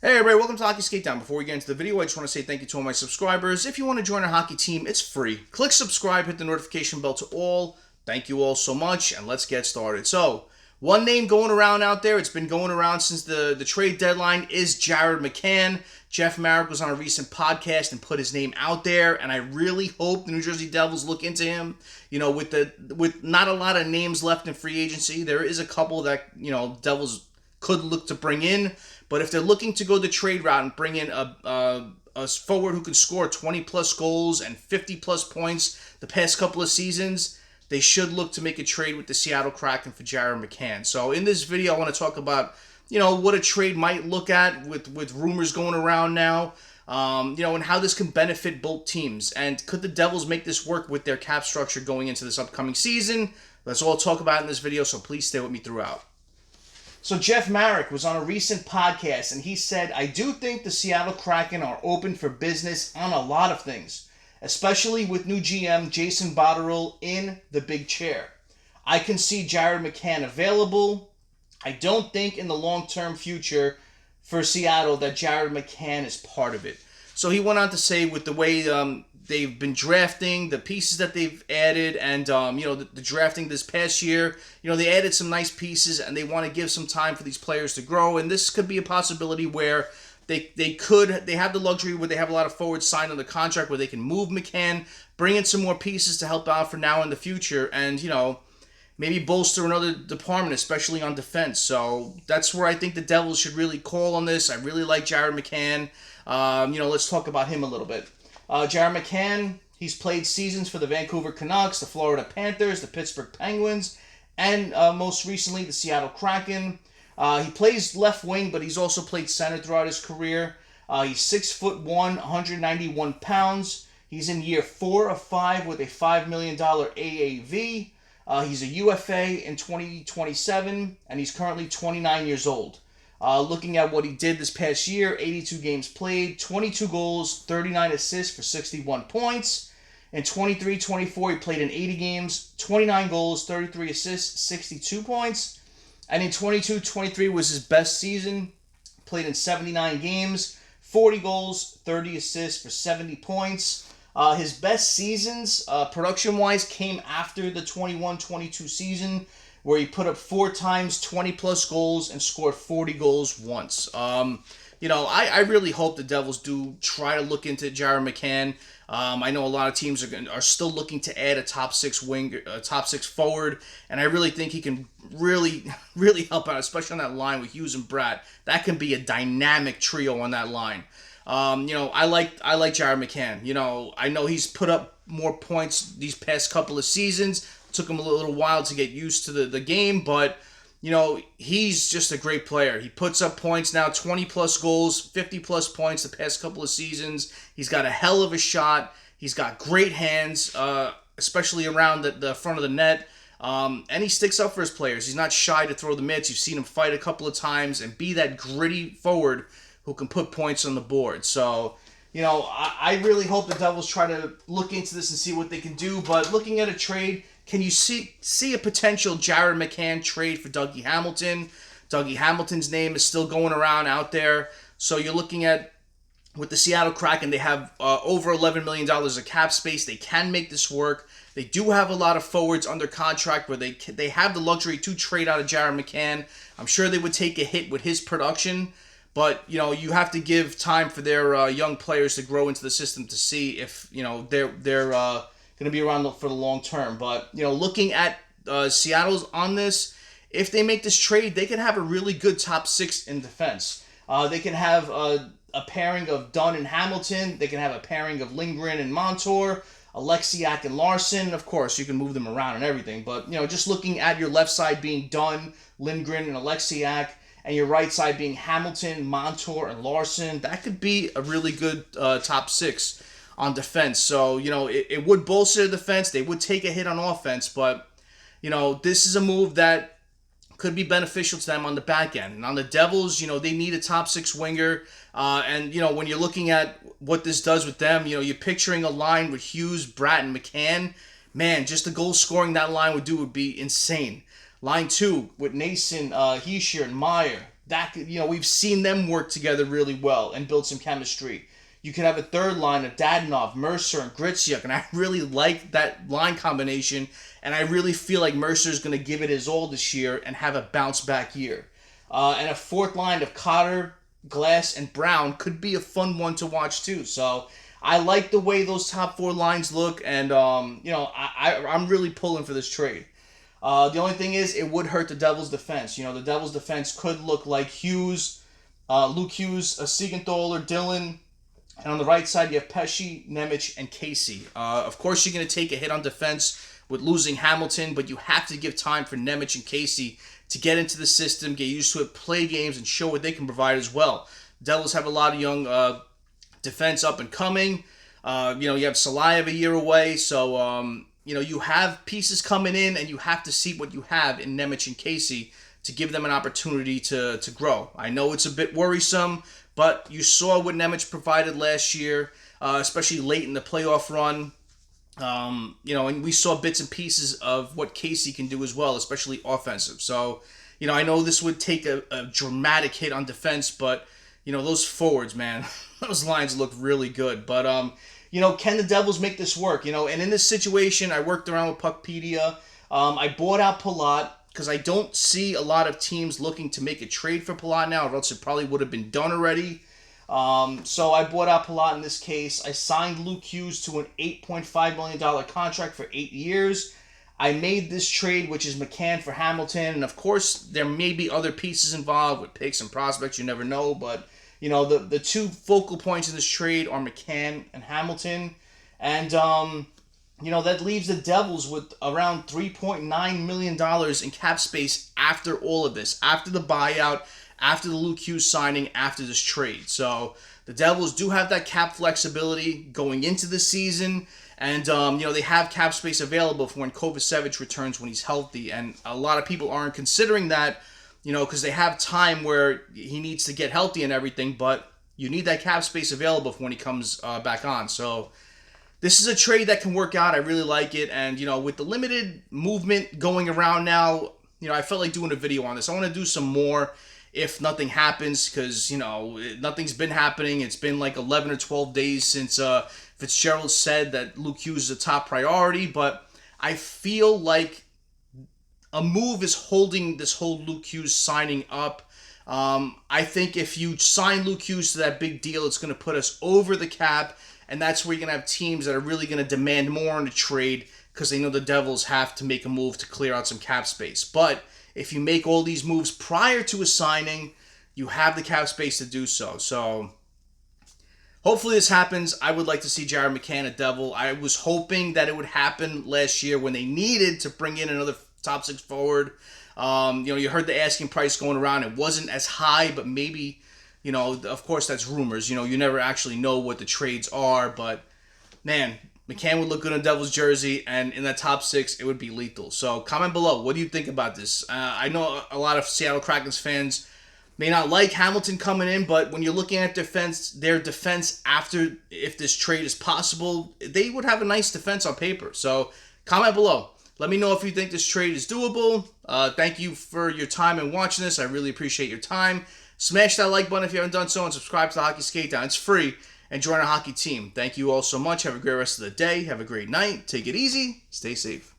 Hey everybody, welcome to Hockey Skate Down. Before we get into the video, I just want to say thank you to all my subscribers. If you want to join our hockey team, it's free. Click subscribe, hit the notification bell to all. Thank you all so much, and let's get started. So, one name going around out there, it's been going around since the trade deadline, is Jared McCann. Jeff Marek was on a recent podcast and put his name out there, and I really hope the New Jersey Devils look into him. You know, with not a lot of names left in free agency, there is a couple that, Devils could look to bring in. But if they're looking to go the trade route and bring in a forward who can score 20-plus goals and 50-plus points the past couple of seasons, they should look to make a trade with the Seattle Kraken for Jared McCann. So in this video, I want to talk about, what a trade might look at with rumors going around now, and how this can benefit both teams. And could the Devils make this work with their cap structure going into this upcoming season? Let's all talk about it in this video, so please stay with me throughout. So Jeff Marek was on a recent podcast, and he said, I do think the Seattle Kraken are open for business on a lot of things, especially with new GM Jason Botterill in the big chair. I can see Jared McCann available. I don't think in the long-term future for Seattle that Jared McCann is part of it. So he went on to say with the way they've been drafting, the pieces that they've added, and the drafting this past year, they added some nice pieces, and they want to give some time for these players to grow. And this could be a possibility where they have the luxury where they have a lot of forwards signed on the contract where they can move McCann, bring in some more pieces to help out for now and the future, and maybe bolster another department, especially on defense. So that's where I think the Devils should really call on this. I really like Jared McCann. Let's talk about him a little bit. Jared McCann, he's played seasons for the Vancouver Canucks, the Florida Panthers, the Pittsburgh Penguins, and most recently the Seattle Kraken. He plays left wing, but he's also played center throughout his career. He's 6'1", 191 pounds. He's in year 4 of 5 with a $5 million AAV. He's a UFA in 2027, and he's currently 29 years old. Looking at what he did this past year, 82 games played, 22 goals, 39 assists for 61 points. In 23-24, he played in 80 games, 29 goals, 33 assists, 62 points. And in 22-23 was his best season, played in 79 games, 40 goals, 30 assists for 70 points. His best seasons, production-wise, came after the 21-22 season, where he put up 4 times 20-plus goals and scored 40 goals once. I really hope the Devils do try to look into Jared McCann. I know a lot of teams are still looking to add a top 6 forward, and I really think he can really, really help out, especially on that line with Hughes and Bratt. That can be a dynamic trio on that line. I like Jared McCann. I know he's put up more points these past couple of seasons. Took him a little while to get used to the game, but, he's just a great player. He puts up points now, 20-plus goals, 50-plus points the past couple of seasons. He's got a hell of a shot. He's got great hands, especially around the front of the net. And he sticks up for his players. He's not shy to throw the mitts. You've seen him fight a couple of times and be that gritty forward who can put points on the board. So, I really hope the Devils try to look into this and see what they can do. But looking at a trade, can you see a potential Jared McCann trade for Dougie Hamilton? Dougie Hamilton's name is still going around out there. So you're looking at, with the Seattle Kraken, they have over $11 million of cap space. They can make this work. They do have a lot of forwards under contract where they have the luxury to trade out of Jared McCann. I'm sure they would take a hit with his production. But, you have to give time for their young players to grow into the system to see if, they're going to be around for the long term. But, looking at Seattle's on this, if they make this trade, they can have a really good top 6 in defense. They can have a pairing of Dunn and Hamilton. They can have a pairing of Lindgren and Montour, Alexiak and Larson. Of course, you can move them around and everything. But, just looking at your left side being Dunn, Lindgren, and Alexiak, and your right side being Hamilton, Montour, and Larson, that could be a really good top 6 on defense. So, it would bolster the defense. They would take a hit on offense, but, this is a move that could be beneficial to them on the back end. And on the Devils, they need a top 6 winger. And, when you're looking at what this does with them, you're picturing a line with Hughes, Bratt, and McCann. Man, just the goal scoring that line would be insane. Line 2 with Nason, Heischer, and Meyer. That could, we've seen them work together really well and build some chemistry. You could have a third line of Dadonov, Mercer, and Gritsuk, and I really like that line combination, and I really feel like Mercer's going to give it his all this year and have a bounce-back year. And a fourth line of Cotter, Glass, and Brown could be a fun one to watch too. So I like the way those top four lines look, and I'm really pulling for this trade. The only thing is, it would hurt the Devils' defense. The Devils' defense could look like Hughes, Luke Hughes, Siegenthaler, Dillon, and on the right side you have Pesce, Nemec, and Casey. Of course, you're going to take a hit on defense with losing Hamilton, but you have to give time for Nemec and Casey to get into the system, get used to it, play games, and show what they can provide as well. Devils have a lot of young defense up and coming. You have Salayev a year away, so you have pieces coming in, and you have to see what you have in Nemec and Casey to give them an opportunity to grow. I know it's a bit worrisome, but you saw what Nemec provided last year, especially late in the playoff run. And we saw bits and pieces of what Casey can do as well, especially offensive. So, I know this would take a dramatic hit on defense, but, those forwards, man, those lines look really good. But, can the Devils make this work? And in this situation, I worked around with Puckpedia. I bought out Palat because I don't see a lot of teams looking to make a trade for Palat now, or else it probably would have been done already. So I bought out Palat in this case. I signed Luke Hughes to an $8.5 million contract for 8 years. I made this trade, which is McCann for Hamilton. And of course, there may be other pieces involved with picks and prospects. You never know. But, the two focal points in this trade are McCann and Hamilton. And, that leaves the Devils with around $3.9 million in cap space after all of this, after the buyout, after the Luke Hughes signing, after this trade. So the Devils do have that cap flexibility going into the season. And, they have cap space available for when Kovacevic returns when he's healthy. And a lot of people aren't considering that, because they have time where he needs to get healthy and everything. But you need that cap space available for when he comes back on. So this is a trade that can work out. I really like it. And, with the limited movement going around now, I felt like doing a video on this. I want to do some more if nothing happens, because, nothing's been happening. It's been like 11 or 12 days since Fitzgerald said that Luke Hughes is a top priority, but I feel like a move is holding this whole Luke Hughes signing up. I think if you sign Luke Hughes to that big deal, it's going to put us over the cap, and that's where you're going to have teams that are really going to demand more in a trade because they know the Devils have to make a move to clear out some cap space. But if you make all these moves prior to a signing, you have the cap space to do so. So hopefully this happens. I would like to see Jared McCann a Devil. I was hoping that it would happen last year when they needed to bring in another top six forward. You heard the asking price going around. It wasn't as high, but maybe, of course that's rumors. You never actually know what the trades are. But, man, McCann would look good in a Devils jersey, and in that top six, it would be lethal. So comment below. What do you think about this? I know a lot of Seattle Kraken fans may not like Hamilton coming in, but when you're looking at their defense after, if this trade is possible, they would have a nice defense on paper. So comment below. Let me know if you think this trade is doable. Thank you for your time and watching this. I really appreciate your time. Smash that like button if you haven't done so, and subscribe to the Hockey Skate Down. It's free. And join our hockey team. Thank you all so much. Have a great rest of the day. Have a great night. Take it easy. Stay safe.